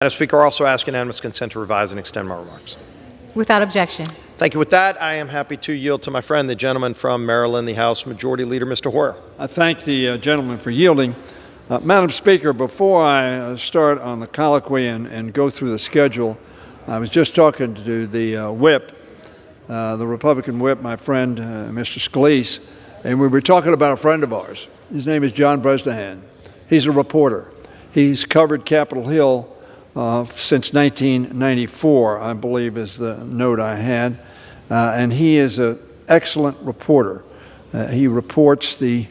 Madam Speaker, I also ask unanimous consent to revise and extend my remarks. Without objection. Thank you. With that, I am happy to yield to my friend, the gentleman from Maryland, the House Majority Leader, Mr. Hoyer. I thank the gentleman for yielding. Madam Speaker, before I start on the colloquy and go through the schedule, I was just talking to the whip, the Republican whip, my friend, Mr. Scalise, and we were talking about a friend of ours. His name is John Bresnahan. He's a reporter. He's covered Capitol Hill since 1994, I believe is the note I had, and he is an excellent reporter. He reports the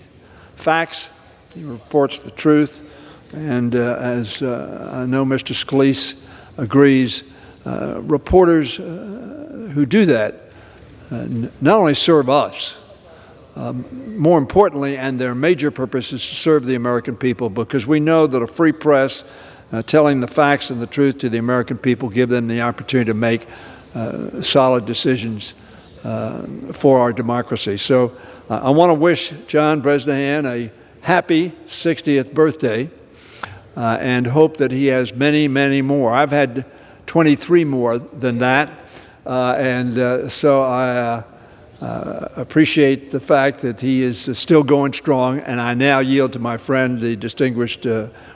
facts, he reports the truth, and as I know Mr. Scalise agrees, reporters who do that not only serve us, more importantly, and their major purpose is to serve the American people, because we know that a free press telling the facts and the truth to the American people give them the opportunity to make solid decisions for our democracy. So I want to wish John Bresnahan a happy 60th birthday and hope that he has many, many more. I've had 23 more than that, so I appreciate the fact that he is still going strong, and I now yield to my friend, the distinguished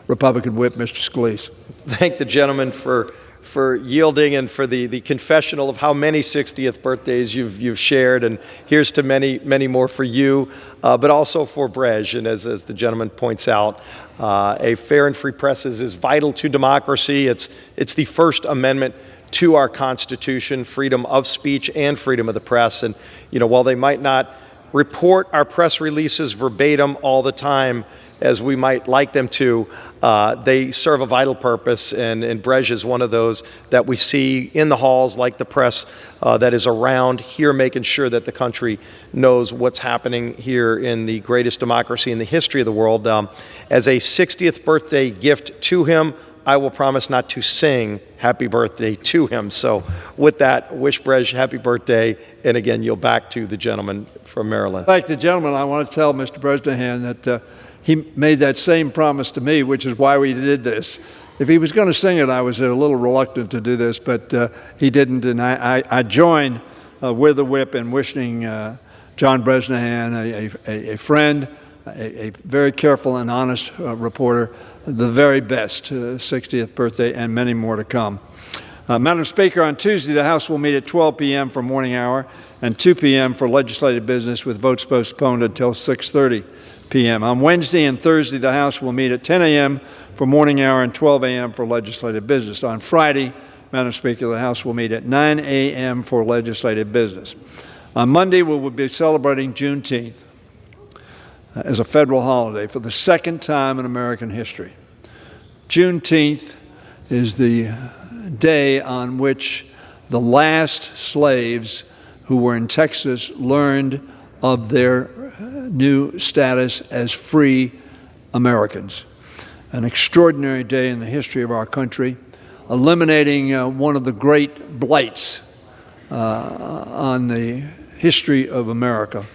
Republican whip, Mr. Scalise. Thank the gentleman for yielding and for the confessional of how many 60th birthdays you've shared, and here's to many, many more for you, but also for Brej. And as the gentleman points out, a fair and free press is vital to democracy. It's the First Amendment to our Constitution, freedom of speech and freedom of the press. And, while they might not report our press releases verbatim all the time as we might like them to, they serve a vital purpose, and Brej is one of those that we see in the halls, like the press that is around here, making sure that the country knows what's happening here in the greatest democracy in the history of the world. As a 60th birthday gift to him, I will promise not to sing happy birthday to him. So with that, wish Brej happy birthday, and again, yield back to the gentleman from Maryland. Like the gentleman, I want to tell Mr. Bresnahan that he made that same promise to me, which is why we did this. If he was going to sing it, I was a little reluctant to do this, but he didn't, and I join with the whip in wishing John Bresnahan, a friend, a very careful and honest reporter, the very best 60th birthday, and many more to come. Madam Speaker, on Tuesday, the House will meet at 12 p.m. for morning hour and 2 p.m. for legislative business, with votes postponed until 6:30 p.m. On Wednesday and Thursday, the House will meet at 10 a.m. for morning hour and 12 a.m. for legislative business. On Friday, Madam Speaker, the House will meet at 9 a.m. for legislative business. On Monday, we will be celebrating Juneteenth as a federal holiday for the second time in American history. Juneteenth is the day on which the last slaves who were in Texas learned of their new status as free Americans. An extraordinary day in the history of our country, eliminating one of the great blights on the history of America.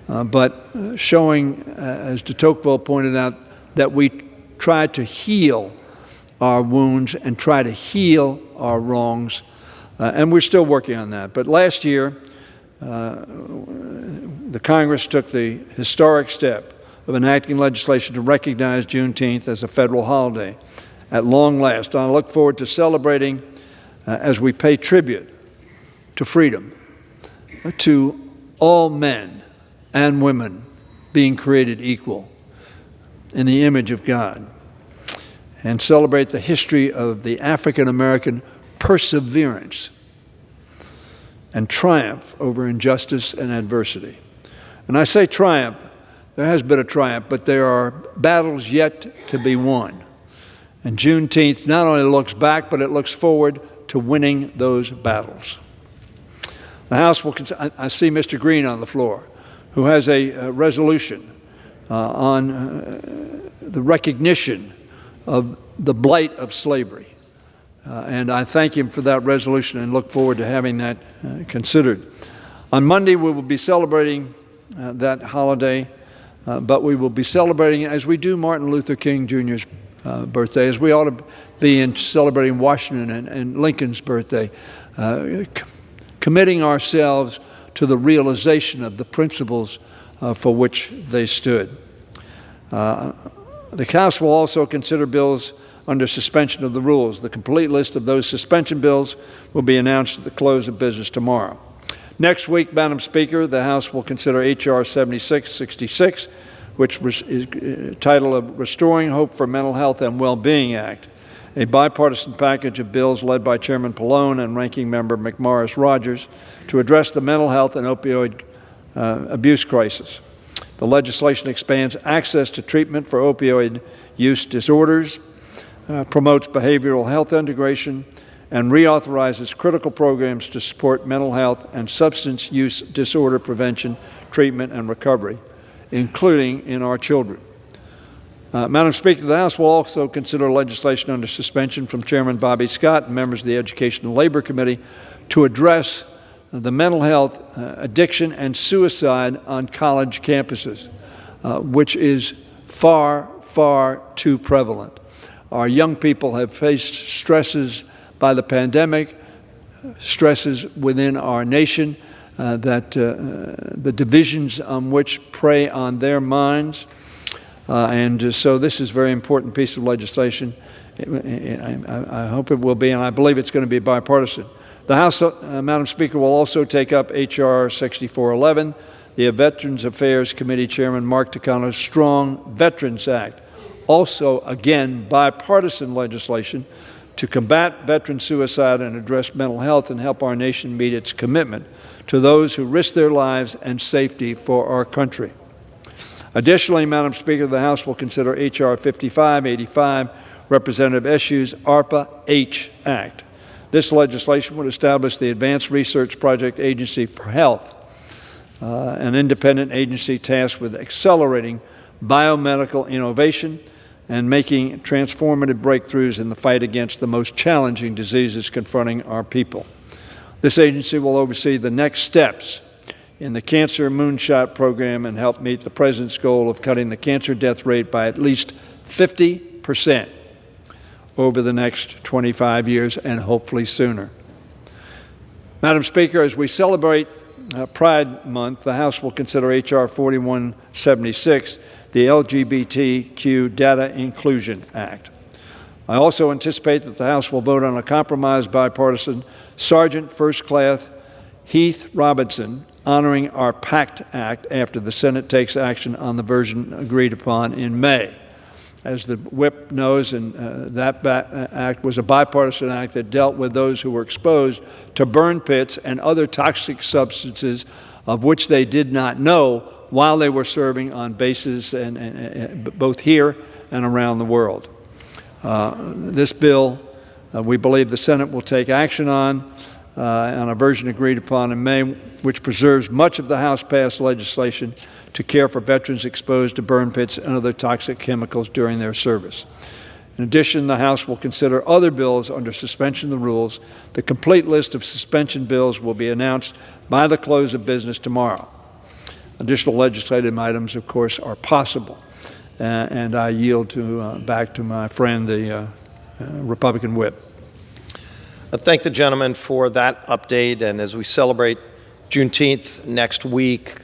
But showing, as de Tocqueville pointed out, that we try to heal our wounds and try to heal our wrongs, and we're still working on that. But last year, the Congress took the historic step of enacting legislation to recognize Juneteenth as a federal holiday at long last. And I look forward to celebrating as we pay tribute to freedom, to all men and women being created equal in the image of God, and celebrate the history of the African-American perseverance and triumph over injustice and adversity. And I say triumph, there has been a triumph, but there are battles yet to be won. And Juneteenth not only looks back, but it looks forward to winning those battles. The House will, I see Mr. Green on the floor, who has a resolution on the recognition of the blight of slavery. And I thank him for that resolution and look forward to having that considered. On Monday, we will be celebrating that holiday, but we will be celebrating as we do Martin Luther King Jr.'s birthday, as we ought to be in celebrating Washington and Lincoln's birthday, committing ourselves to the realization of the principles for which they stood. The House will also consider bills under suspension of the rules. The complete list of those suspension bills will be announced at the close of business tomorrow. Next week, Madam Speaker, the House will consider H.R. 7666, which is titled of Restoring Hope for Mental Health and Well-Being Act, a bipartisan package of bills led by Chairman Pallone and Ranking Member McMorris Rogers to address the mental health and opioid abuse crisis. The legislation expands access to treatment for opioid use disorders, promotes behavioral health integration, and reauthorizes critical programs to support mental health and substance use disorder prevention, treatment, and recovery, including in our children. Madam Speaker, the House will also consider legislation under suspension from Chairman Bobby Scott and members of the Education and Labor Committee to address the mental health, addiction, and suicide on college campuses, which is far, far too prevalent. Our young people have faced stresses by the pandemic, stresses within our nation, that the divisions on which prey on their minds. And so this is a very important piece of legislation. I hope it will be, and I believe it's going to be bipartisan. The House, Madam Speaker, will also take up H.R. 6411, the Veterans Affairs Committee Chairman Mark Takano's Strong Veterans Act. Also, again, bipartisan legislation to combat veteran suicide and address mental health and help our nation meet its commitment to those who risk their lives and safety for our country. Additionally, Madam Speaker, the House will consider H.R. 5585, Representative Eshu's ARPA-H Act. This legislation would establish the Advanced Research Project Agency for Health, an independent agency tasked with accelerating biomedical innovation and making transformative breakthroughs in the fight against the most challenging diseases confronting our people. This agency will oversee the next steps in the Cancer Moonshot program and help meet the President's goal of cutting the cancer death rate by at least 50% over the next 25 years and hopefully sooner. Madam Speaker, as we celebrate Pride Month, the House will consider H.R. 4176, the LGBTQ Data Inclusion Act. I also anticipate that the House will vote on a compromise bipartisan Sergeant First Class Heath Robinson honoring our PACT Act after the Senate takes action on the version agreed upon in May. As the whip knows, and that act was a bipartisan act that dealt with those who were exposed to burn pits and other toxic substances of which they did not know while they were serving on bases and both here and around the world. This bill, we believe the Senate will take action on a version agreed upon in May, which preserves much of the House-passed legislation to care for veterans exposed to burn pits and other toxic chemicals during their service. In addition, the House will consider other bills under suspension of the rules. The complete list of suspension bills will be announced by the close of business tomorrow. Additional legislative items, of course, are possible. And I yield back to my friend, the Republican whip. I thank the gentleman for that update. And as we celebrate Juneteenth next week,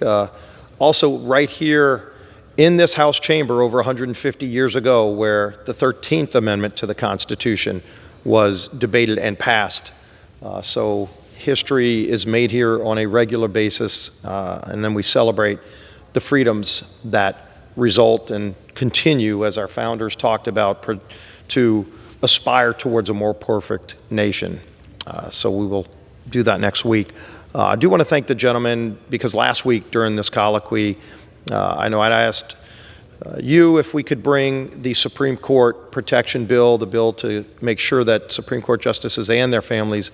also right here in this House chamber over 150 years ago, where the 13th Amendment to the Constitution was debated and passed. So history is made here on a regular basis, and then we celebrate the freedoms that result and continue, as our founders talked about, to aspire towards a more perfect nation. So we will do that next week. I do want to thank the gentleman because last week during this colloquy, I know I'd asked you if we could bring the Supreme Court protection bill, the bill to make sure that Supreme Court justices and their families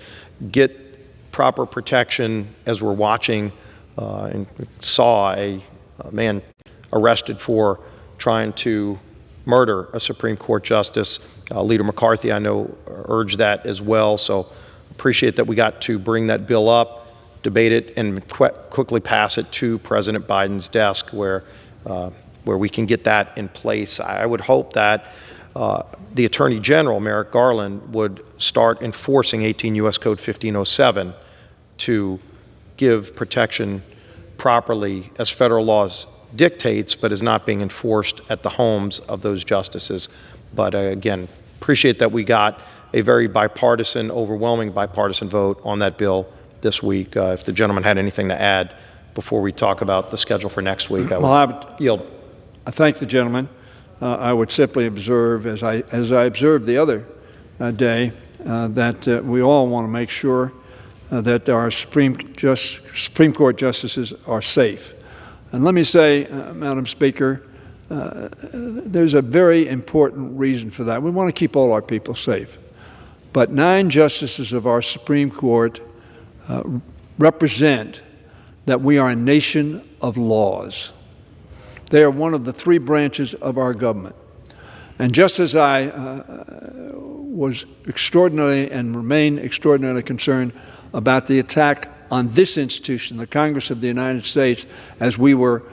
get proper protection, as we're watching and saw a man arrested for trying to murder a Supreme Court justice. Leader McCarthy, I know, urged that as well. So appreciate that we got to bring that bill up, debate it, and quickly pass it to President Biden's desk where we can get that in place. I would hope that the Attorney General, Merrick Garland, would start enforcing 18 U.S. Code 1507 to give protection properly as federal laws dictates, but is not being enforced at the homes of those justices. But again, appreciate that we got a very bipartisan, overwhelming bipartisan vote on that bill this week. If the gentleman had anything to add before we talk about the schedule for next week, I would yield. I thank the gentleman. I would simply observe, as I observed the other day, that we all want to make sure that our Supreme Court justices are safe. And let me say, Madam Speaker, there's a very important reason for that. We want to keep all our people safe. But 9 justices of our Supreme Court represent that we are a nation of laws. They are one of the 3 branches of our government. And just as I was extraordinarily and remain extraordinarily concerned about the attack on this institution, the Congress of the United States, as we were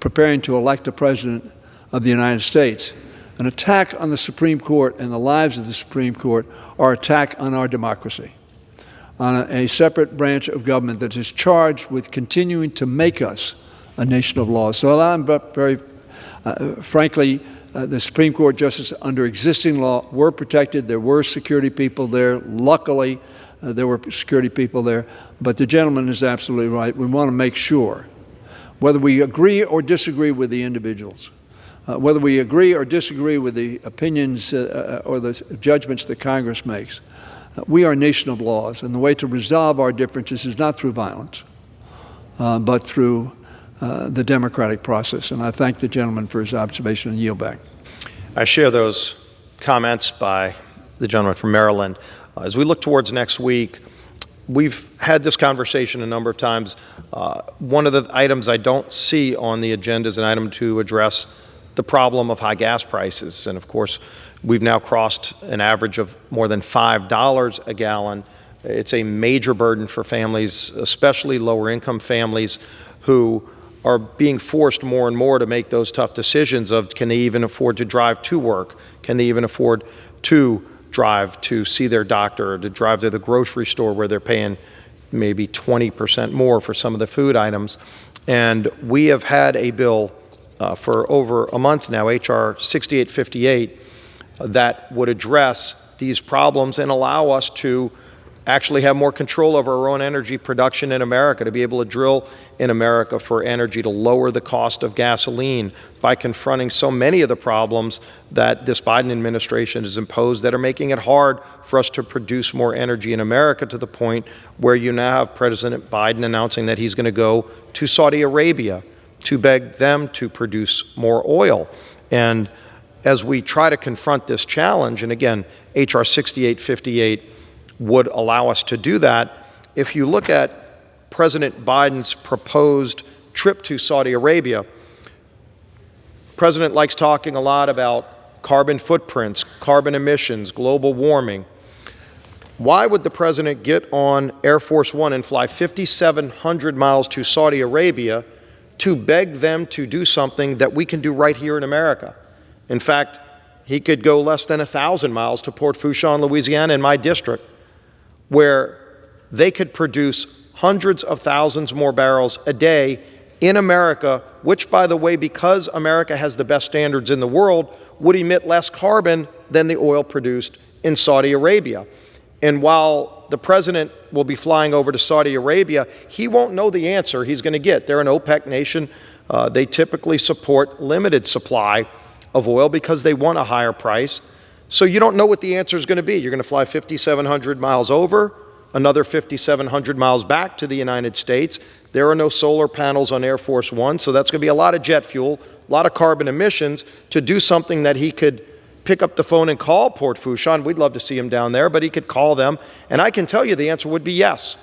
preparing to elect a president of the United States, an attack on the Supreme Court and the lives of the Supreme Court are an attack on our democracy, on a separate branch of government that is charged with continuing to make us a nation of laws. So I'm very, frankly, the Supreme Court justices under existing law were protected. There were security people there. Luckily, there were security people there. But the gentleman is absolutely right. We want to make sure, whether we agree or disagree with the individuals, whether we agree or disagree with the opinions or the judgments that Congress makes, we are a nation of laws. And the way to resolve our differences is not through violence, but through the democratic process. And I thank the gentleman for his observation and yield back. I share those comments by the gentleman from Maryland. As we look towards next week, we've had this conversation a number of times. One of the items I don't see on the agenda is an item to address the problem of high gas prices. And of course, we've now crossed an average of more than $5 a gallon. It's a major burden for families, especially lower income families, who are being forced more and more to make those tough decisions of, can they even afford to drive to work? Can they even afford to drive to see their doctor, or to drive to the grocery store where they're paying maybe 20% more for some of the food items? And we have had a bill for over a month now, H.R. 6858, that would address these problems and allow us to actually have more control over our own energy production in America, to be able to drill in America for energy, to lower the cost of gasoline by confronting so many of the problems that this Biden administration has imposed that are making it hard for us to produce more energy in America, to the point where you now have President Biden announcing that he's going to go to Saudi Arabia to beg them to produce more oil. And as we try to confront this challenge, and again, H.R. 6858 would allow us to do that. If you look at President Biden's proposed trip to Saudi Arabia, the president likes talking a lot about carbon footprints, carbon emissions, global warming. Why would the president get on Air Force One and fly 5,700 miles to Saudi Arabia to beg them to do something that we can do right here in America? In fact, he could go less than 1,000 miles to Port Fourchon, Louisiana, in my district, where they could produce hundreds of thousands more barrels a day in America, which, by the way, because America has the best standards in the world, would emit less carbon than the oil produced in Saudi Arabia. And while the president will be flying over to Saudi Arabia, he won't know the answer he's going to get. They're an OPEC nation. They typically support limited supply of oil because they want a higher price. So you don't know what the answer is going to be. You're going to fly 5,700 miles over, another 5,700 miles back to the United States. There are no solar panels on Air Force One, so that's going to be a lot of jet fuel, a lot of carbon emissions to do something that he could pick up the phone and call Port Fourchon. We'd love to see him down there, but he could call them. And I can tell you the answer would be yes.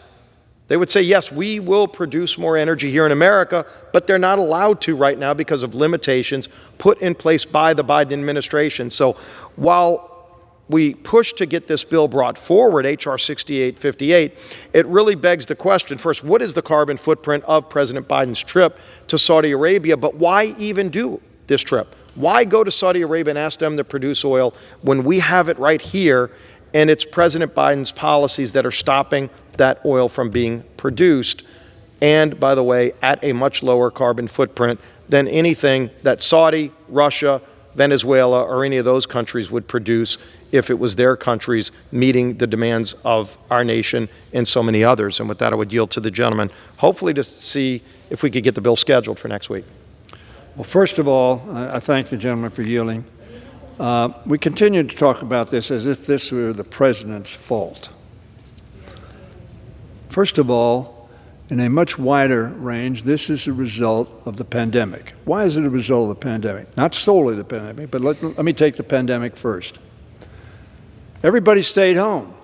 They would say, yes, we will produce more energy here in America, but they're not allowed to right now because of limitations put in place by the Biden administration. So while we push to get this bill brought forward, H.R. 6858, it really begs the question, first, what is the carbon footprint of President Biden's trip to Saudi Arabia? But why even do this trip? Why go to Saudi Arabia and ask them to produce oil when we have it right here, and it's President Biden's policies that are stopping that oil from being produced, and, by the way, at a much lower carbon footprint than anything that Saudi, Russia, Venezuela, or any of those countries would produce if it was their countries meeting the demands of our nation and so many others. And with that, I would yield to the gentleman, hopefully to see if we could get the bill scheduled for next week. Well, first of all, I thank the gentleman for yielding. We continue to talk about this as if this were the president's fault. First of all, in a much wider range, this is a result of the pandemic. Why is it a result of the pandemic? Not solely the pandemic, but let me take the pandemic first. Everybody stayed home.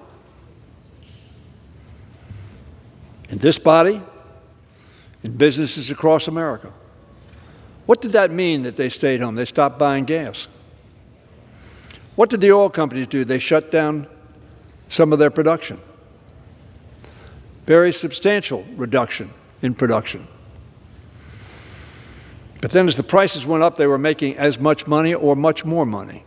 In this body, in businesses across America. What did that mean that they stayed home? They stopped buying gas. What did the oil companies do? They shut down some of their production. Very substantial reduction in production. But then as the prices went up, they were making as much money or much more money.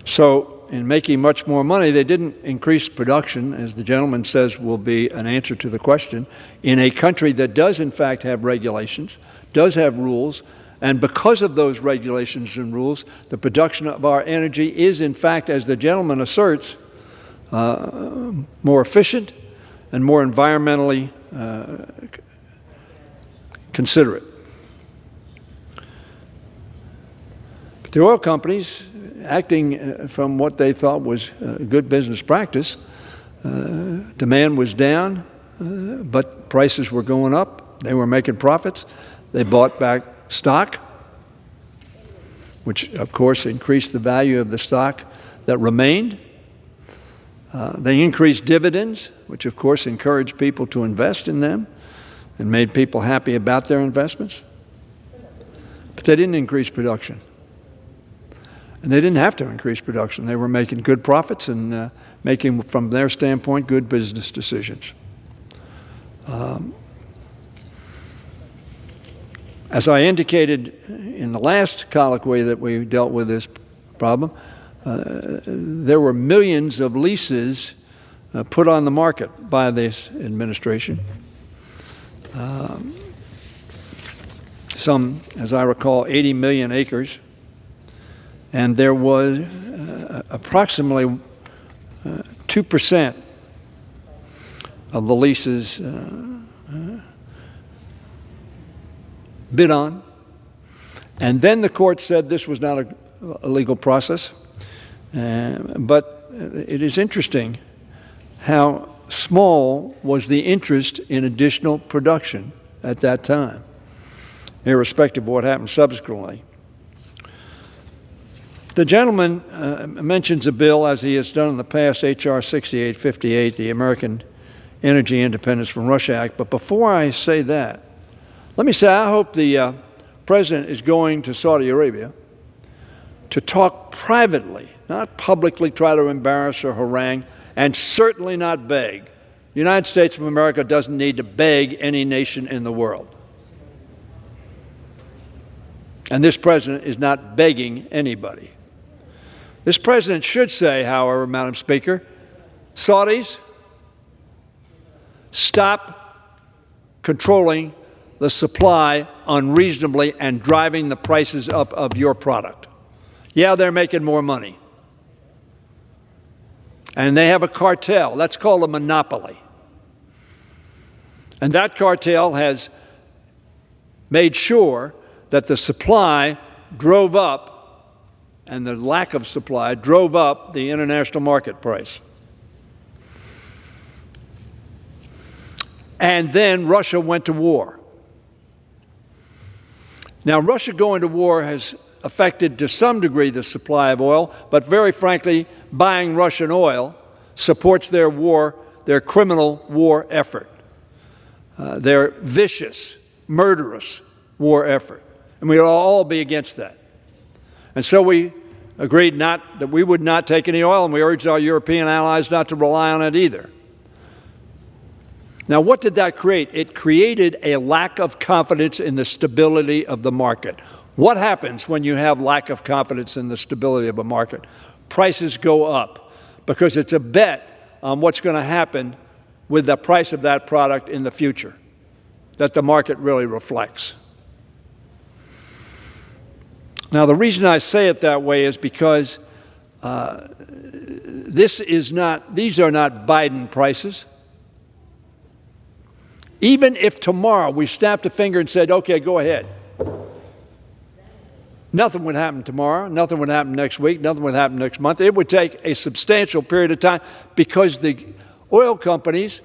So in making much more money, they didn't increase production, as the gentleman says will be an answer to the question, in a country that does in fact have regulations, does have rules, and because of those regulations and rules, the production of our energy is in fact, as the gentleman asserts, more efficient and more environmentally considerate. But the oil companies, acting from what they thought was good business practice, demand was down, but prices were going up. They were making profits. They bought back stock, which of course increased the value of the stock that remained. They increased dividends, which of course encouraged people to invest in them and made people happy about their investments. But they didn't increase production. And they didn't have to increase production. They were making good profits and making, from their standpoint, good business decisions. As I indicated in the last colloquy that we dealt with this problem, there were millions of leases put on the market by this administration. Some, as I recall, 80 million acres. And there was approximately 2% of the leases bid on. And then the court said this was not a legal process. But it is interesting how small was the interest in additional production at that time, irrespective of what happened subsequently. The gentleman mentions a bill, as he has done in the past, H.R. 6858, the American Energy Independence from Russia Act. But before I say that, let me say I hope the President is going to Saudi Arabia to talk privately, not publicly try to embarrass or harangue, and certainly not beg. The United States of America doesn't need to beg any nation in the world. And this president is not begging anybody. This president should say, however, Madam Speaker, Saudis, stop controlling the supply unreasonably and driving the prices up of your product. Yeah, they're making more money. And they have a cartel. That's called a monopoly. And that cartel has made sure that the supply drove up, and the lack of supply drove up the international market price. And then Russia went to war. Now, Russia going to war has affected to some degree the supply of oil, but very frankly, buying Russian oil supports their war, their criminal war effort, their vicious, murderous war effort. And we ought all be against that. And so we agreed that we would not take any oil, and we urged our European allies not to rely on it either. Now, what did that create? It created a lack of confidence in the stability of the market. What happens when you have lack of confidence in the stability of a market? Prices go up because it's a bet on what's going to happen with the price of that product in the future that the market really reflects. Now, the reason I say it that way is because these are not Biden prices. Even if tomorrow we snapped a finger and said, okay, go ahead, nothing would happen tomorrow, nothing would happen next week, nothing would happen next month. It would take a substantial period of time because the oil companies,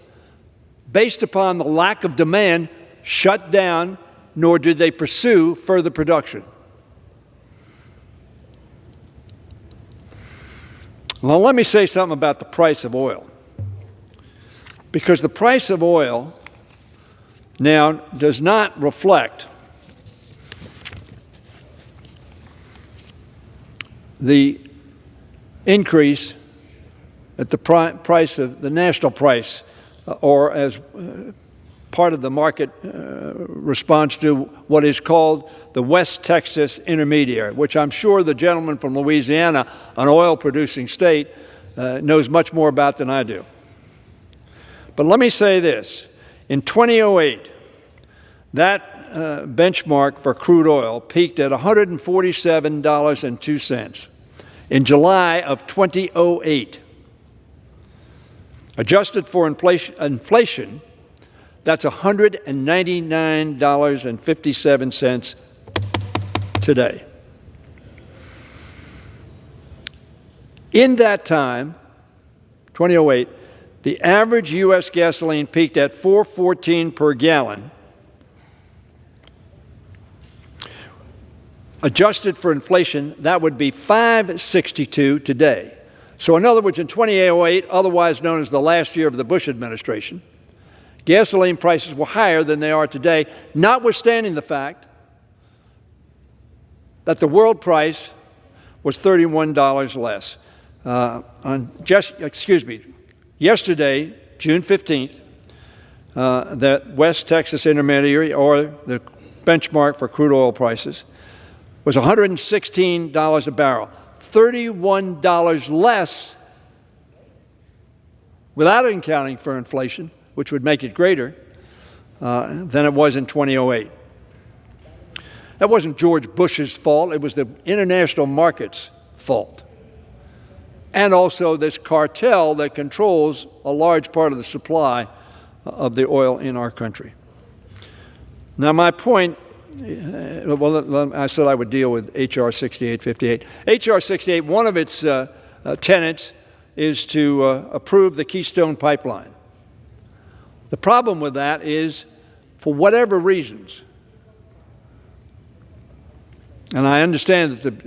based upon the lack of demand, shut down, nor did they pursue further production. Now, let me say something about the price of oil. Because the price of oil now does not reflect the increase at the price of the national price, or as part of the market response to what is called the West Texas Intermediary, which I'm sure the gentleman from Louisiana, an oil-producing state, knows much more about than I do. But let me say this. In 2008, that benchmark for crude oil peaked at $147.02 in July of 2008. Adjusted for inflation, that's $199.57 today. In that time, 2008, the average U.S. gasoline peaked at $4.14 per gallon. Adjusted for inflation, that would be $5.62 today. So in other words, in 2008, otherwise known as the last year of the Bush administration, gasoline prices were higher than they are today, notwithstanding the fact that the world price was $31 less. Yesterday, June 15th, that West Texas Intermediary, or the benchmark for crude oil prices, was $116 a barrel, $31 less without accounting for inflation, which would make it greater, than it was in 2008. That wasn't George Bush's fault. It was the international market's fault. And also this cartel that controls a large part of the supply of the oil in our country. Now, my point, I said I would deal with H.R. 6858. H.R. 68, one of its tenets is to approve the Keystone pipeline. The problem with that is, for whatever reasons, and I understand that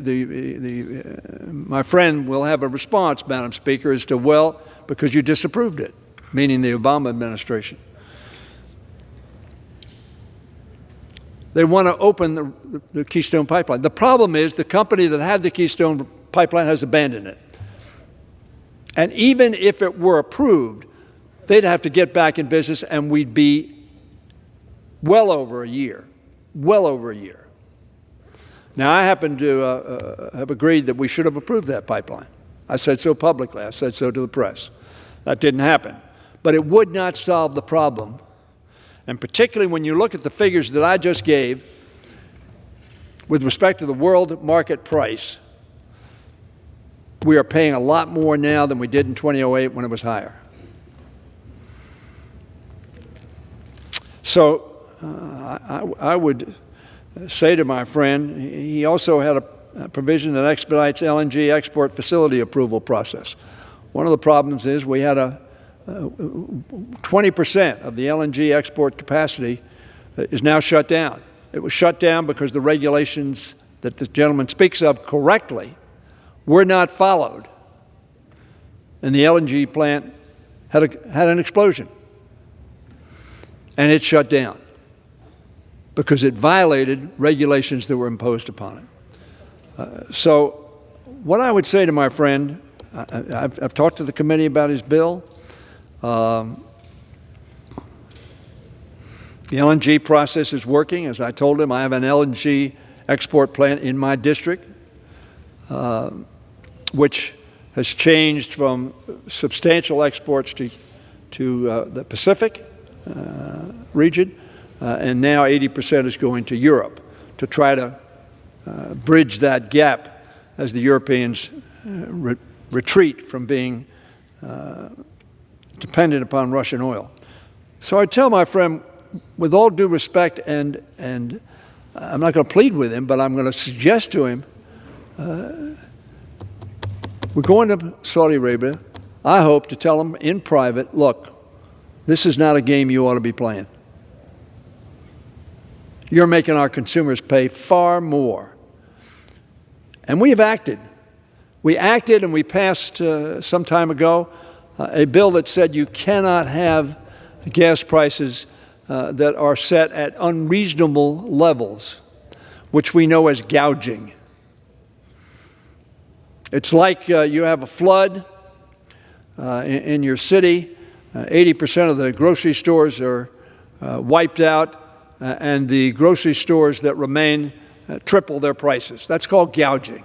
my friend will have a response, Madam Speaker, as to, well, because you disapproved it, meaning the Obama administration. They want to open the Keystone pipeline. The problem is the company that had the Keystone pipeline has abandoned it. And even if it were approved, they'd have to get back in business, and we'd be well over a year. Now, I happen to have agreed that we should have approved that pipeline. I said so publicly. I said so to the press. That didn't happen. But it would not solve the problem. And particularly when you look at the figures that I just gave with respect to the world market price, we are paying a lot more now than we did in 2008 when it was higher. So I would say to my friend, he also had a provision that expedites LNG export facility approval process. One of the problems is we had 20% of the LNG export capacity is now shut down. It was shut down because the regulations that the gentleman speaks of correctly were not followed. And the LNG plant had an explosion. And it shut down because it violated regulations that were imposed upon it. So what I would say to my friend, I've talked to the committee about his bill. The LNG process is working. As I told him, I have an LNG export plant in my district, which has changed from substantial exports to the Pacific region, and now 80% is going to Europe to try to bridge that gap as the Europeans retreat from being dependent upon Russian oil. So I tell my friend, with all due respect, and I'm not going to plead with him, but I'm going to suggest to him, we're going to Saudi Arabia. I hope to tell him in private, look, this is not a game you ought to be playing. You're making our consumers pay far more. And we have acted. We acted and we passed some time ago a bill that said you cannot have gas prices that are set at unreasonable levels, which we know as gouging. It's like you have a flood in your city. 80% of the grocery stores are wiped out, and the grocery stores that remain triple their prices. That's called gouging.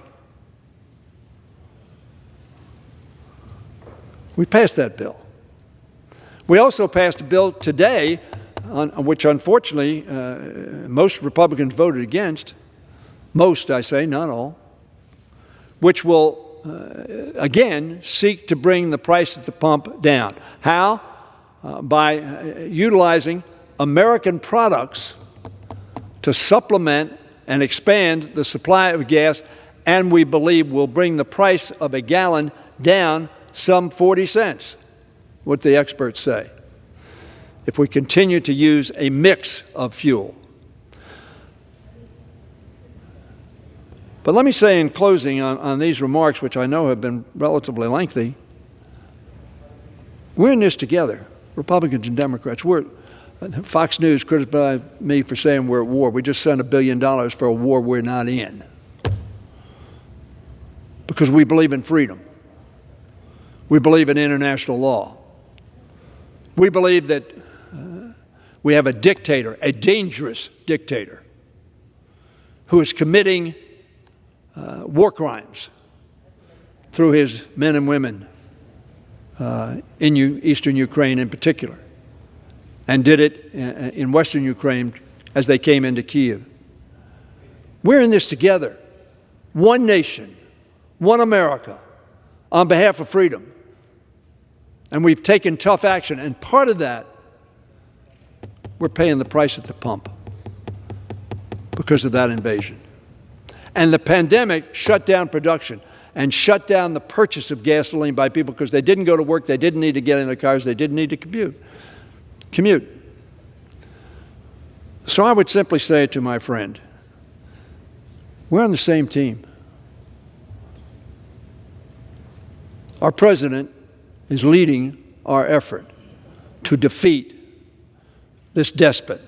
We passed that bill. We also passed a bill today, which unfortunately most Republicans voted against. Most, I say, not all. Which will, again, seek to bring the price at the pump down. How? By utilizing American products to supplement and expand the supply of gas, and we believe will bring the price of a gallon down some 40 cents, what the experts say, if we continue to use a mix of fuel. But let me say in closing on these remarks, which I know have been relatively lengthy, we're in this together, Republicans and Democrats. Fox News criticized me for saying we're at war. We just sent $1 billion for a war we're not in, because we believe in freedom. We believe in international law. We believe that we have a dictator, a dangerous dictator, who is committing war crimes through his men and women in eastern Ukraine in particular, and did it in western Ukraine as they came into Kyiv. We're in this together. One nation, one America, on behalf of freedom. And we've taken tough action, and part of that, we're paying the price at the pump because of that invasion. And the pandemic shut down production and shut down the purchase of gasoline by people because they didn't go to work, they didn't need to get in their cars, they didn't need to commute. So I would simply say to my friend, we're on the same team. Our president is leading our effort to defeat this despot,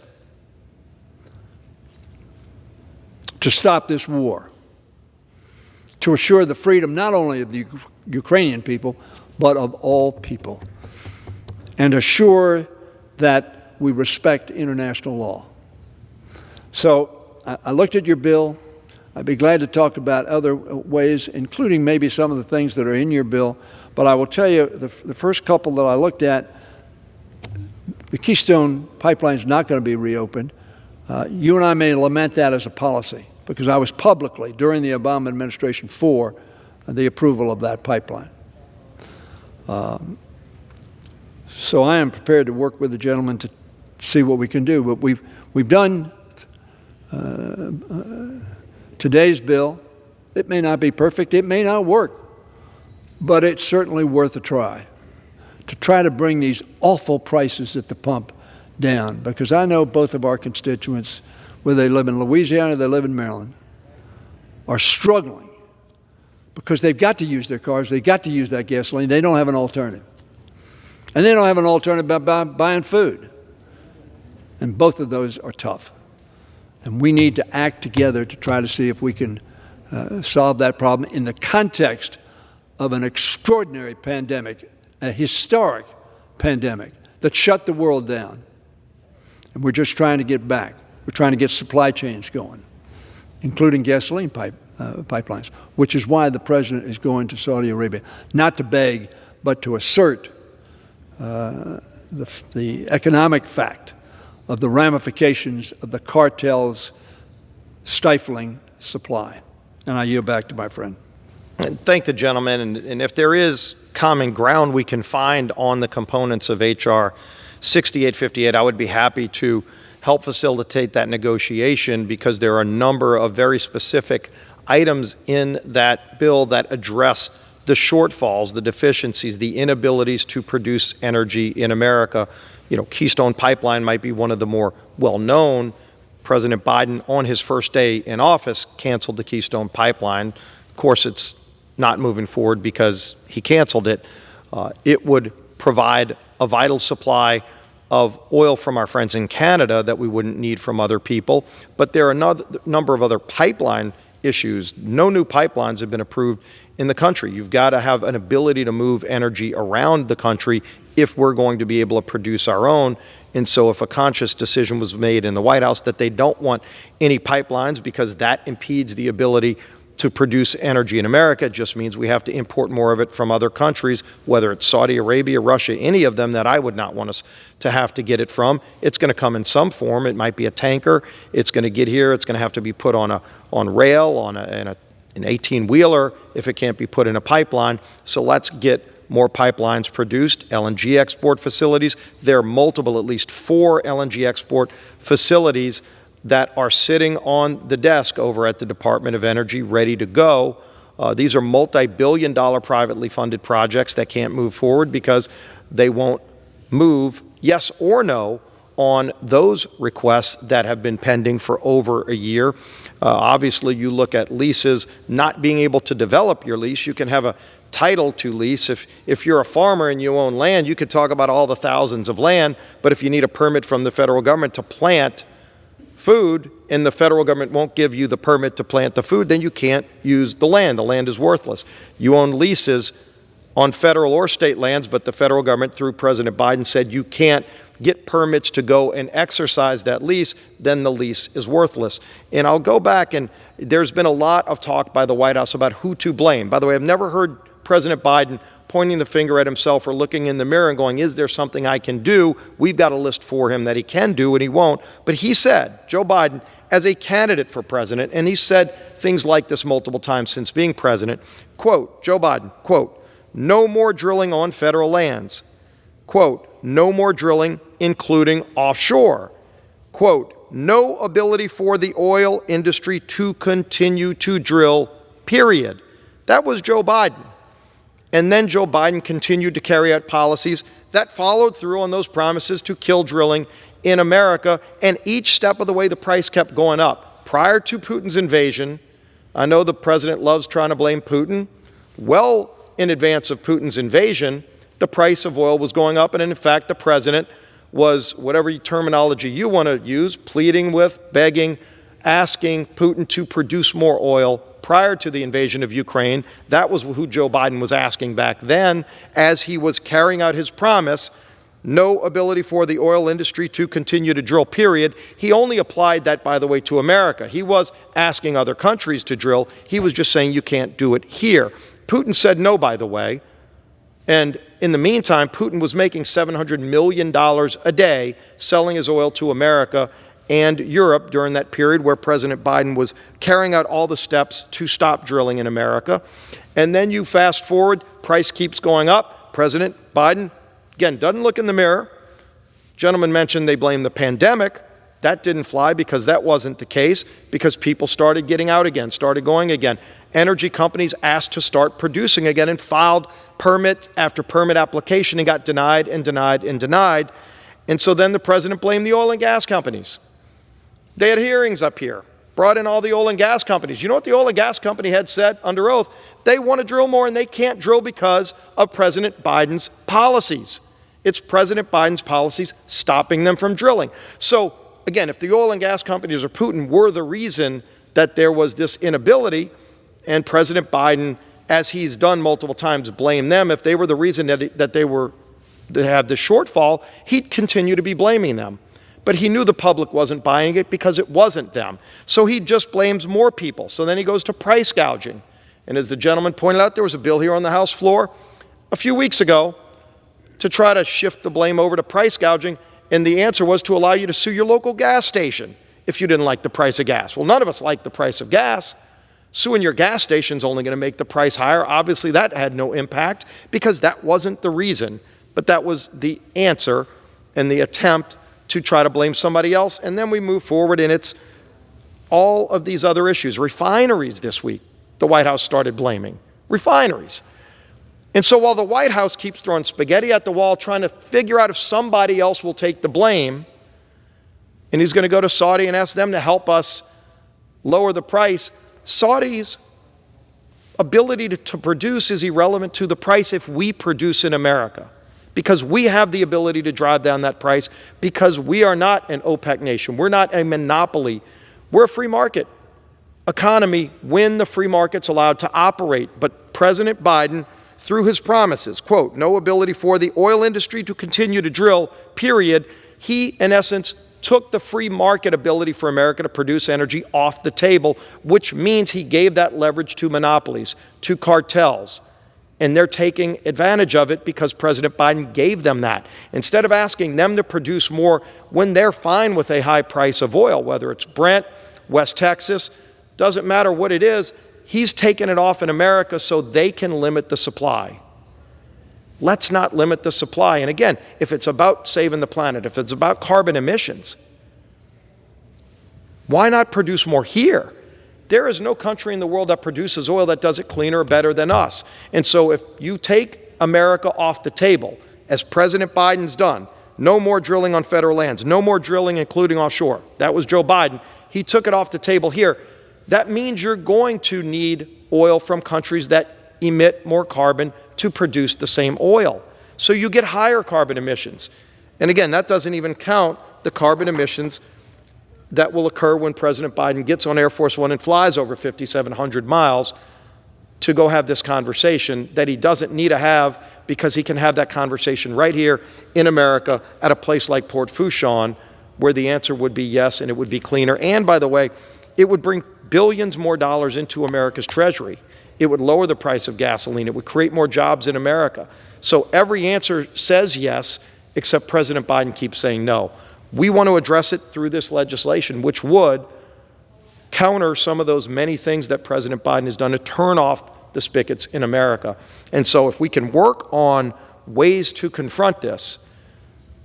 to stop this war, to assure the freedom not only of the Ukrainian people, but of all people, and assure that we respect international law. So I looked at your bill. I'd be glad to talk about other ways, including maybe some of the things that are in your bill. But I will tell you, the first couple that I looked at, the Keystone pipeline is not going to be reopened. You and I may lament that as a policy, because I was publicly, during the Obama administration, for the approval of that pipeline. So I am prepared to work with the gentleman to see what we can do. But we've done today's bill. It may not be perfect. It may not work. But it's certainly worth a try to bring these awful prices at the pump down, because I know both of our constituents, whether they live in Louisiana or they live in Maryland, are struggling because they've got to use their cars, they've got to use that gasoline, they don't have an alternative. And they don't have an alternative by buying food. And both of those are tough. And we need to act together to try to see if we can solve that problem in the context of an extraordinary pandemic, a historic pandemic that shut the world down And we're just trying to get back. We're trying to get supply chains going, including gasoline pipelines, which is why the president is going to Saudi Arabia, not to beg, but to assert the economic fact of the ramifications of the cartels stifling supply. And I yield back to my friend. And thank the gentleman. And if there is common ground we can find on the components of H.R. 6858, I would be happy to help facilitate that negotiation, because there are a number of very specific items in that bill that address the shortfalls, the deficiencies, the inabilities to produce energy in America. You know, Keystone Pipeline might be one of the more well-known. President Biden, on his first day in office, canceled the Keystone Pipeline. Of course, it's not moving forward because he canceled it. It would provide a vital supply of oil from our friends in Canada that we wouldn't need from other people. But there are a number of other pipeline issues. No new pipelines have been approved in the country. You've got to have an ability to move energy around the country if we're going to be able to produce our own. And so if a conscious decision was made in the White House that they don't want any pipelines because that impedes the ability to produce energy in America, it just means we have to import more of it from other countries, whether it's Saudi Arabia, Russia, any of them that I would not want us to have to get it from. It's going to come in some form. It might be a tanker. It's going to get here. It's going to have to be put on rail, on an 18-wheeler if it can't be put in a pipeline. So let's get more pipelines produced, LNG export facilities. There are multiple, at least 4 LNG export facilities that are sitting on the desk over at the Department of Energy ready to go. These are multi-billion-dollar privately funded projects that can't move forward because they won't move yes or no on those requests that have been pending for over a year. Obviously, you look at leases, not being able to develop your lease. You can have a title to lease. If you're a farmer and you own land, you could talk about all the thousands of land, but if you need a permit from the federal government to plant food and the federal government won't give you the permit to plant the food, then you can't use the land. The land is worthless. You own leases on federal or state lands, but the federal government, through President Biden, said you can't get permits to go and exercise that lease, then the lease is worthless. And I'll go back, and there's been a lot of talk by the White House about who to blame. By the way, I've never heard President Biden pointing the finger at himself or looking in the mirror and going, is there something I can do? We've got a list for him that he can do and he won't. But he said, Joe Biden, as a candidate for president, and he said things like this multiple times since being president, quote, Joe Biden, quote, no more drilling on federal lands. Quote, no more drilling, including offshore. Quote, no ability for the oil industry to continue to drill, period. That was Joe Biden. And then Joe Biden continued to carry out policies that followed through on those promises to kill drilling in America. And each step of the way, the price kept going up. Prior to Putin's invasion, I know the president loves trying to blame Putin. Well, in advance of Putin's invasion, the price of oil was going up. And in fact, the president was, whatever terminology you want to use, pleading with, begging, asking Putin to produce more oil prior to the invasion of Ukraine. That was who Joe Biden was asking back then, as he was carrying out his promise, no ability for the oil industry to continue to drill, period. He only applied that, by the way, to America. He was asking other countries to drill. He was just saying you can't do it here. Putin said no, by the way. And in the meantime, Putin was making $700 million a day selling his oil to America and Europe during that period where President Biden was carrying out all the steps to stop drilling in America. And then you fast forward, price keeps going up. President Biden, again, doesn't look in the mirror. Gentleman mentioned they blame the pandemic. That didn't fly because that wasn't the case, because people started getting out again, started going again. Energy companies asked to start producing again and filed permit after permit application and got denied and denied and denied. And so then the president blamed the oil and gas companies. They had hearings up here, brought in all the oil and gas companies. You know what the oil and gas company had said under oath? They want to drill more and they can't drill because of President Biden's policies. It's President Biden's policies stopping them from drilling. So again, if the oil and gas companies or Putin were the reason that there was this inability, and President Biden, as he's done multiple times, blamed them, if they were the reason that they had the shortfall, he'd continue to be blaming them. But he knew the public wasn't buying it because it wasn't them. So he just blames more people. So then he goes to price gouging. And as the gentleman pointed out, there was a bill here on the House floor a few weeks ago to try to shift the blame over to price gouging. And the answer was to allow you to sue your local gas station if you didn't like the price of gas. Well, none of us like the price of gas. Suing your gas station is only going to make the price higher. Obviously, that had no impact because that wasn't the reason, but that was the answer and the attempt to try to blame somebody else. And then we move forward, and it's all of these other issues. Refineries this week, the White House started blaming. Refineries. And so while the White House keeps throwing spaghetti at the wall, trying to figure out if somebody else will take the blame, and he's going to go to Saudi and ask them to help us lower the price, Saudi's ability to produce is irrelevant to the price if we produce in America, because we have the ability to drive down that price, because we are not an OPEC nation. We're not a monopoly. We're a free market economy when the free market's allowed to operate. But President Biden, through his promises, quote, no ability for the oil industry to continue to drill, period, he, in essence, took the free market ability for America to produce energy off the table, which means he gave that leverage to monopolies, to cartels. And they're taking advantage of it because President Biden gave them that. Instead of asking them to produce more when they're fine with a high price of oil, whether it's Brent, West Texas, doesn't matter what it is, he's taken it off in America so they can limit the supply. Let's not limit the supply. And again, if it's about saving the planet, if it's about carbon emissions, why not produce more here? There is no country in the world that produces oil that does it cleaner or better than us. And so if you take America off the table, as President Biden's done, no more drilling on federal lands, no more drilling including offshore. That was Joe Biden. He took it off the table here. That means you're going to need oil from countries that emit more carbon to produce the same oil. So you get higher carbon emissions. And again, that doesn't even count the carbon emissions that will occur when President Biden gets on Air Force One and flies over 5,700 miles to go have this conversation that he doesn't need to have, because he can have that conversation right here in America at a place like Port Fourchon, where the answer would be yes, and it would be cleaner. And by the way, it would bring billions more dollars into America's treasury. It would lower the price of gasoline. It would create more jobs in America. So every answer says yes, except President Biden keeps saying no. We want to address it through this legislation, which would counter some of those many things that President Biden has done to turn off the spigots in America. And so if we can work on ways to confront this,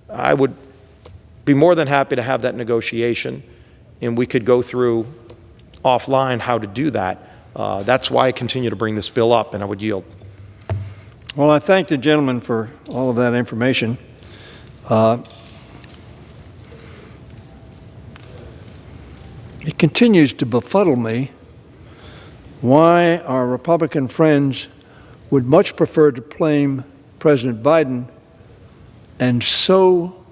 I would be more than happy to have that negotiation, and we could go through offline how to do that. That's why I continue to bring this bill up, and I would yield. Well, I thank the gentleman for all of that information. It continues to befuddle me why our Republican friends would much prefer to blame President Biden and so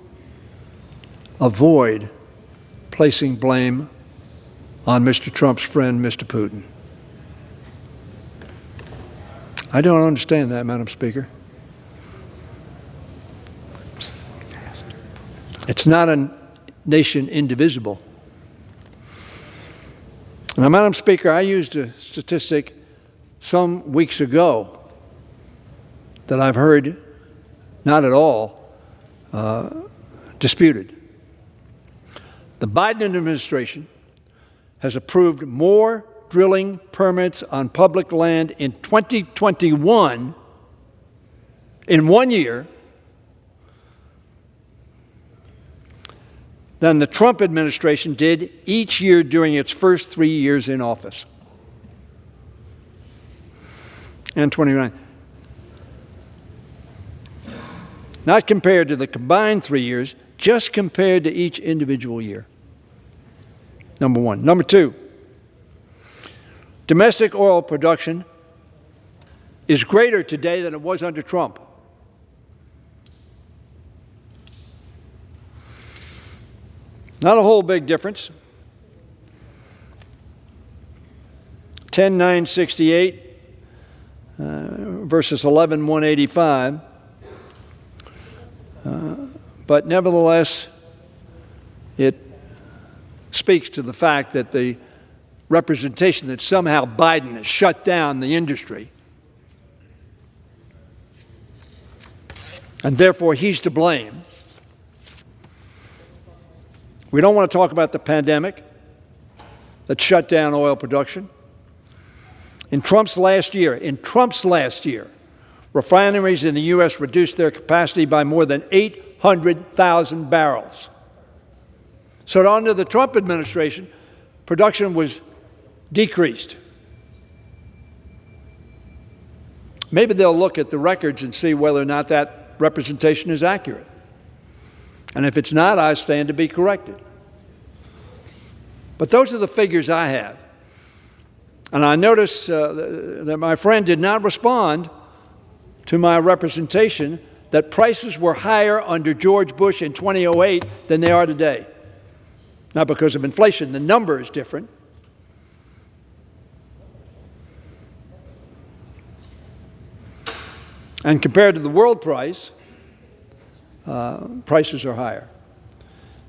avoid placing blame on Mr. Trump's friend, Mr. Putin. I don't understand that, Madam Speaker. It's not a nation indivisible. Now, Madam Speaker, I used a statistic some weeks ago that I've heard not at all disputed. The Biden administration has approved more drilling permits on public land in 2021 in 1 year than the Trump administration did each year during its first 3 years in office. And 29. Not compared to the combined 3 years, just compared to each individual year. Number one. Number two, domestic oil production is greater today than it was under Trump. Not a whole big difference. 10,968 versus 11,185. But nevertheless, it speaks to the fact that the representation that somehow Biden has shut down the industry and therefore he's to blame. We don't want to talk about the pandemic that shut down oil production. In Trump's last year, refineries in the U.S. reduced their capacity by more than 800,000 barrels. So under the Trump administration, production was decreased. Maybe they'll look at the records and see whether or not that representation is accurate. And if it's not, I stand to be corrected. But those are the figures I have. And I notice that my friend did not respond to my representation that prices were higher under George Bush in 2008 than they are today. Not because of inflation, the number is different. And compared to the world price, prices are higher.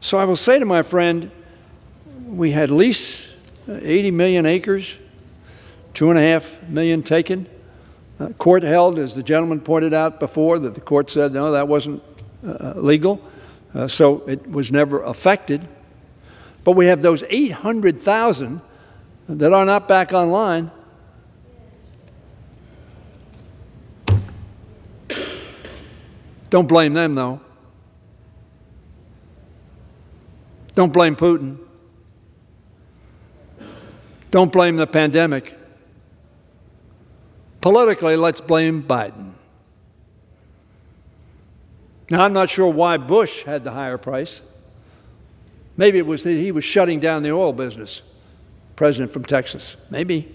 So I will say to my friend, we had leased 80 million acres, 2.5 million taken. Court held, as the gentleman pointed out before, that the court said, no, that wasn't legal. So it was never affected. But we have those 800,000 that are not back online. Don't blame them, though. Don't blame Putin. Don't blame the pandemic. Politically, let's blame Biden. Now, I'm not sure why Bush had the higher price. Maybe it was that he was shutting down the oil business, president from Texas. Maybe.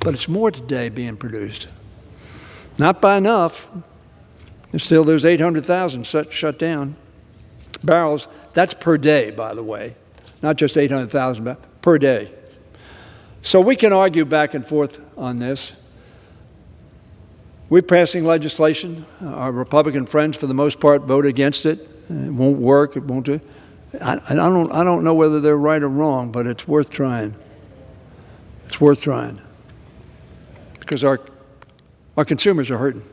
But it's more today being produced. Not by enough. There's still those 800,000 shut down barrels. That's per day, by the way. Not just 800,000 barrels, per day. So we can argue back and forth on this. We're passing legislation. Our Republican friends, for the most part, vote against it. It won't work. It won't do it. I don't know whether they're right or wrong, but it's worth trying. It's worth trying. Because our consumers are hurting.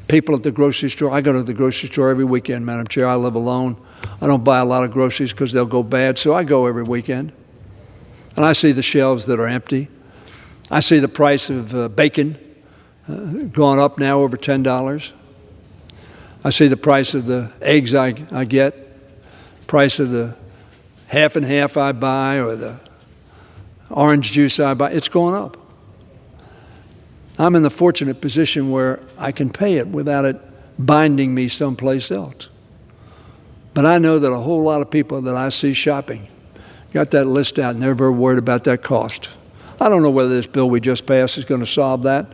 People at the grocery store. I go to the grocery store every weekend, Madam Chair. I live alone. I don't buy a lot of groceries because they'll go bad, so I go every weekend. And I see the shelves that are empty. I see the price of bacon going up now over $10. I see the price of the eggs I get, price of the half and half I buy or the orange juice I buy. It's going up. I'm in the fortunate position where I can pay it without it binding me someplace else. But I know that a whole lot of people that I see shopping got that list out and they're very worried about that cost. I don't know whether this bill we just passed is going to solve that.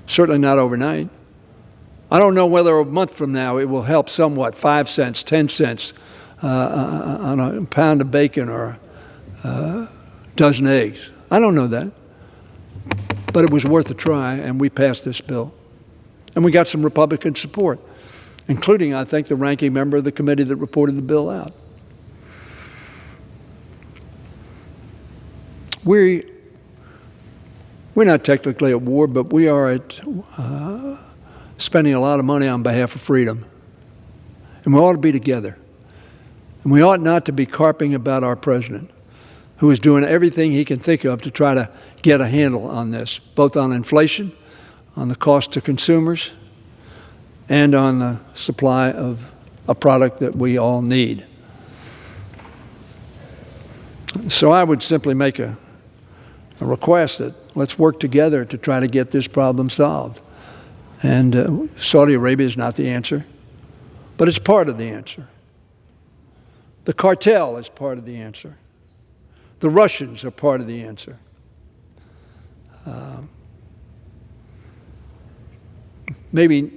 Certainly not overnight. I don't know whether a month from now it will help somewhat, 5 cents, 10 cents on a pound of bacon or a dozen eggs. I don't know that. But it was worth a try, and we passed this bill. And we got some Republican support, including, I think, the ranking member of the committee that reported the bill out. We're not technically at war, but we are at spending a lot of money on behalf of freedom. And we ought to be together. And we ought not to be carping about our president, who is doing everything he can think of to try to get a handle on this, both on inflation, on the cost to consumers, and on the supply of a product that we all need. So I would simply make a request that let's work together to try to get this problem solved. And Saudi Arabia is not the answer, but it's part of the answer. The cartel is part of the answer. The Russians are part of the answer. Maybe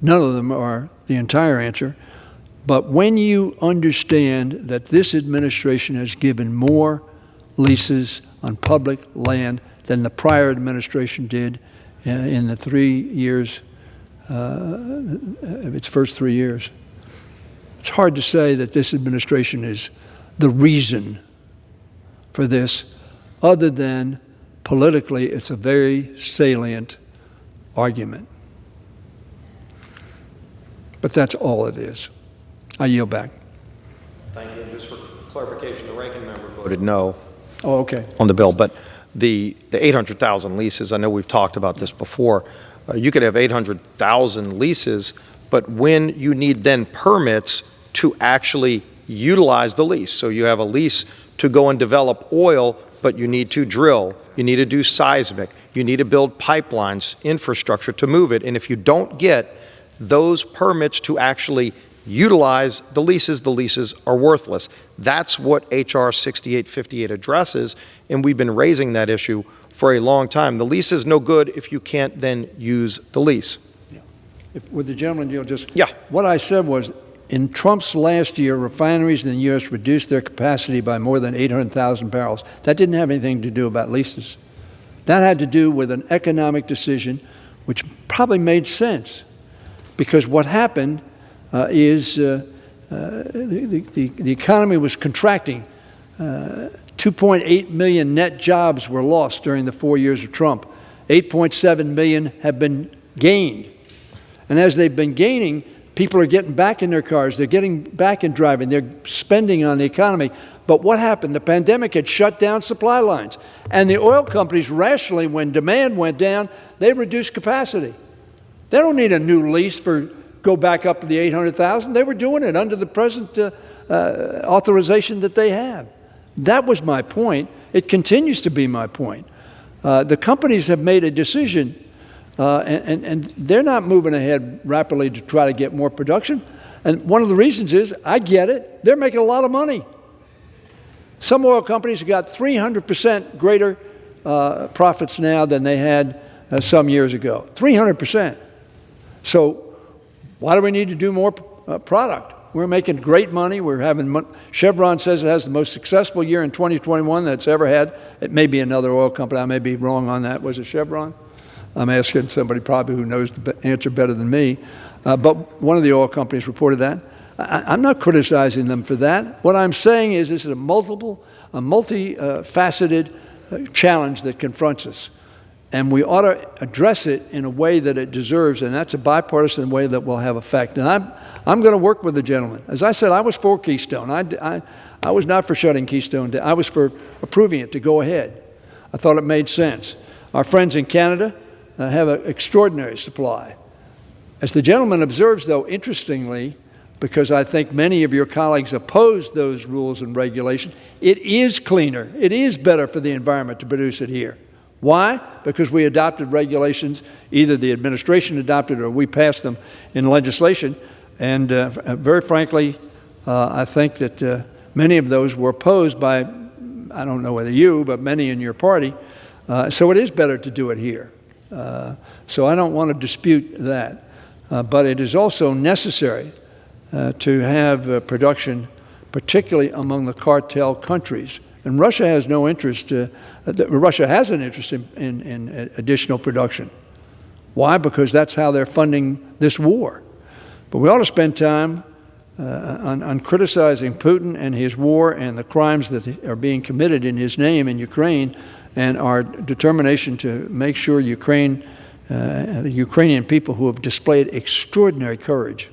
none of them are the entire answer, but when you understand that this administration has given more leases on public land than the prior administration did in the 3 years, its first 3 years, it's hard to say that this administration is the reason for this, other than politically it's a very salient argument. But that's all it is. I yield back. Thank you. Just for clarification, the ranking member voted no Oh, okay. on the bill, but the 800,000 leases, I know we've talked about this before. You could have 800,000 leases, but when you need then permits to actually utilize the lease. So you have a lease to go and develop oil, but you need to drill, you need to do seismic, you need to build pipelines, infrastructure to move it. And if you don't get those permits to actually utilize the leases are worthless. That's what H.R. 6858 addresses, and we've been raising that issue for a long time. The lease is no good if you can't then use the lease. With the gentleman, you'll just... Yeah. What I said was, in Trump's last year, refineries in the U.S. reduced their capacity by more than 800,000 barrels. That didn't have anything to do about leases. That had to do with an economic decision which probably made sense. Because what happened is the economy was contracting. 2.8 million net jobs were lost during the 4 years of Trump. 8.7 million have been gained. And as they've been gaining, people are getting back in their cars. They're getting back in driving. They're spending on the economy. But what happened? The pandemic had shut down supply lines. And the oil companies rationally, when demand went down, they reduced capacity. They don't need a new lease for go back up to the 800,000. They were doing it under the present authorization that they have. That was my point. It continues to be my point. The companies have made a decision, and they're not moving ahead rapidly to try to get more production. And one of the reasons is, I get it, they're making a lot of money. Some oil companies have got 300% greater profits now than they had some years ago. 300%. So why do we need to do more product? We're making great money. We're having Chevron says it has the most successful year in 2021 that it's ever had. It may be another oil company. I may be wrong on that. Was it Chevron? I'm asking somebody probably who knows the answer better than me. But one of the oil companies reported that. I'm not criticizing them for that. What I'm saying is this is a multifaceted challenge that confronts us. And we ought to address it in a way that it deserves, and that's a bipartisan way that will have effect. And I'm going to work with the gentleman. As I said, I was for Keystone. I was not for shutting Keystone down. I was for approving it to go ahead. I thought it made sense. Our friends in Canada have an extraordinary supply. As the gentleman observes, though, interestingly, because I think many of your colleagues oppose those rules and regulations, it is cleaner. It is better for the environment to produce it here. Why? Because we adopted regulations, either the administration adopted or we passed them in legislation. And very frankly, I think that many of those were opposed by, I don't know whether you, but many in your party. So it is better to do it here. So I don't want to dispute that. But it is also necessary to have production, particularly among the cartel countries. And Russia has no interest, Russia has an interest in additional production. Why? Because that's how they're funding this war. But we ought to spend time on criticizing Putin and his war and the crimes that are being committed in his name in Ukraine, and our determination to make sure the Ukrainian people who have displayed extraordinary courage,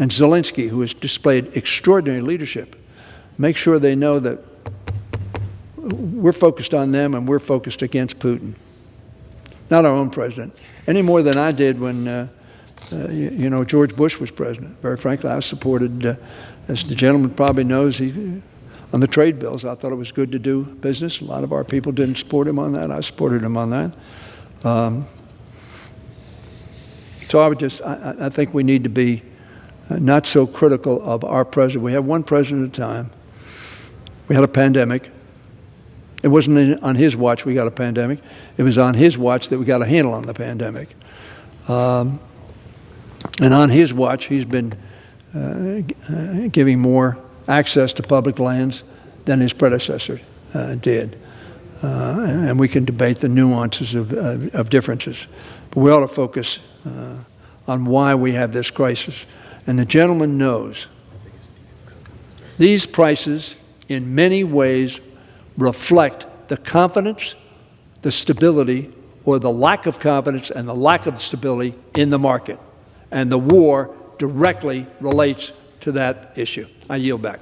and Zelensky, who has displayed extraordinary leadership, make sure they know that we're focused on them and we're focused against Putin. Not our own president, any more than I did when, George Bush was president. Very frankly, I supported, as the gentleman probably knows, on the trade bills. I thought it was good to do business. A lot of our people didn't support him on that. I supported him on that. So I think we need to be not so critical of our president. We have one president at a time. We had a pandemic. It wasn't on his watch we got a pandemic. It was on his watch that we got a handle on the pandemic. And on his watch, he's been giving more access to public lands than his predecessor did. And we can debate the nuances of differences. But we ought to focus on why we have this crisis. And the gentleman knows These prices, in many ways, reflect the confidence, the stability, or the lack of confidence and the lack of stability in the market. And the war directly relates to that issue. I yield back.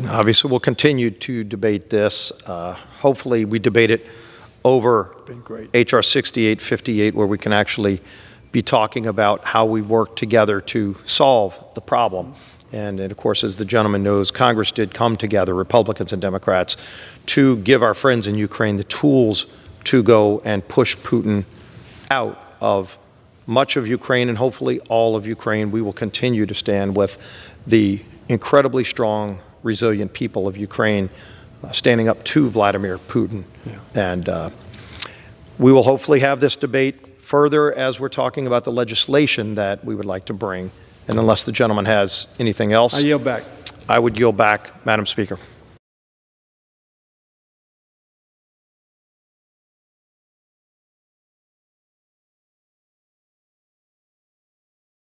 Obviously, we'll continue to debate this. Hopefully, we debate it over H.R. 6858, where we can actually be talking about how we work together to solve the problem. And of course, as the gentleman knows, Congress did come together, Republicans and Democrats, to give our friends in Ukraine the tools to go and push Putin out of much of Ukraine and hopefully all of Ukraine. We will continue to stand with the incredibly strong, resilient people of Ukraine standing up to Vladimir Putin. And we will hopefully have this debate further as we're talking about the legislation that we would like to bring. And unless the gentleman has anything else, I yield back. I would yield back, Madam Speaker.